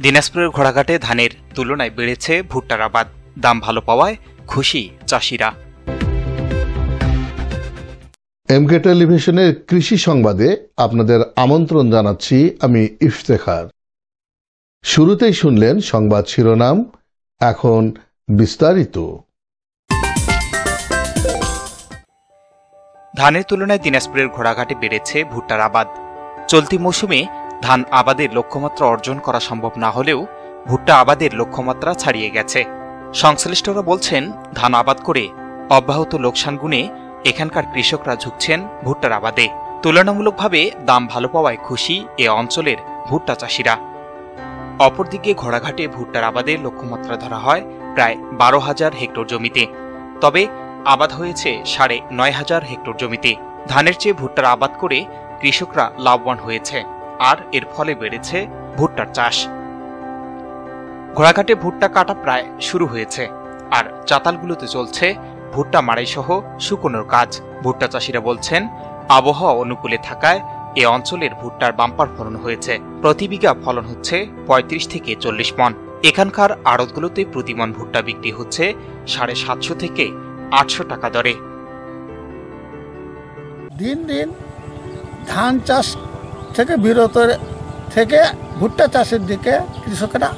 দিনাজপুরের ঘোড়াঘাটে ধানের তুলনায় বেড়েছে ভুট্টার আবাদ। দাম ভালো পাওয়ায় খুশি চাষিরা। এমকে টেলিভিশনের কৃষি সংবাদে আপনাদের আমন্ত্রণ জানাচ্ছি আমি ইফতেখার। শুরুতেই শুনলেন সংবাদ শিরোনাম, এখন বিস্তারিত। ধানের তুলনায় দিনাজপুরের ঘোড়াঘাটে বেড়েছে ভুট্টার আবাদ। চলতি মৌসুমে ধান আবাদের লক্ষ্যমাত্রা অর্জন করা সম্ভব না হলেও ভুট্টা আবাদের লক্ষ্যমাত্রা ছাড়িয়ে গেছে। সংশ্লিষ্টরা বলছেন, ধান আবাদ করে অব্যাহত লোকসান গুণে এখানকার কৃষকরা ঝুঁকছেন ভুট্টার আবাদে। তুলনামূলকভাবে দাম ভালো পাওয়ায় খুশি এ অঞ্চলের ভুট্টা চাষিরা। অপরদিকে ঘোড়াঘাটে ভুট্টার আবাদের লক্ষ্যমাত্রা ধরা হয় প্রায় 12,000 হেক্টর জমিতে, তবে আবাদ হয়েছে 9,500 হেক্টর জমিতে। ধানের চেয়ে ভুট্টার আবাদ করে কৃষকরা লাভবান হয়েছে, আর এর ফলে বেড়েছে ভুট্টার চাষ। ঘোড়াঘাটে ভুট্টা কাটা প্রায় শুরু হয়েছে, আর চাতালগুলোতে চলছে ভুট্টা মাড়াই সহ শুকনোর কাজ। ভুট্টা চাষিরা বলছেন, আবহাওয়া অনুকূলে থাকায় এ অঞ্চলের ভুট্টার বাম্পার ফলন হয়েছে। প্রতি বিঘা ফলন হচ্ছে 35 থেকে 40 মন। এখানকার আড়তগুলোতে প্রতিমন ভুট্টা বিক্রি হচ্ছে 750 থেকে 800 টাকা দরে। দিন দিন ধান চাষ থেকে বিরত থেকে ভুট্টা চাষের দিকে কৃষকেরা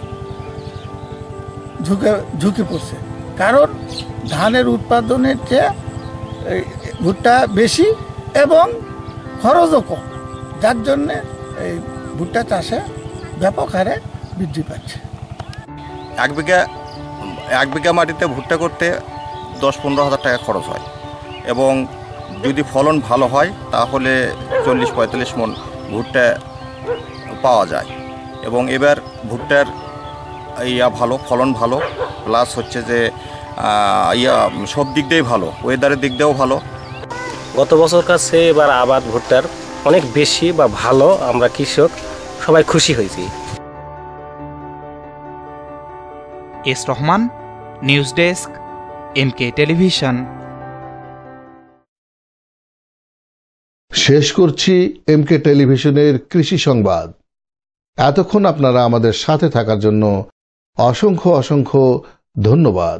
ঝুঁকে পড়ছে, কারণ ধানের উৎপাদনের চেয়ে ভুট্টা বেশি এবং খরচও কম, যার জন্যে এই ভুট্টা চাষে ব্যাপক হারে বৃদ্ধি পাচ্ছে। এক বিঘা মাটিতে ভুট্টা করতে 10-15 হাজার টাকা খরচ হয়, এবং যদি ফলন ভালো হয় তাহলে 40-45 মন ভুট্টা পাওয়া যায়। এবং এবার ভুট্টার ভালো ফলন ভালো, প্লাস হচ্ছে যে সব দিক দিয়েই ভালো, ওয়েদারের দিক দিয়েও ভালো। গত বছর কাছে এবার আবাদ ভুট্টার অনেক বেশি বা ভালো, আমরা কৃষক সবাই খুশি হয়েছি। S Rahman, news desk, MK television. শেষ করছি এমকে টেলিভিশনের কৃষি সংবাদ। এতক্ষণ আপনারা আমাদের সাথে থাকার জন্য অসংখ্য অসংখ্য ধন্যবাদ।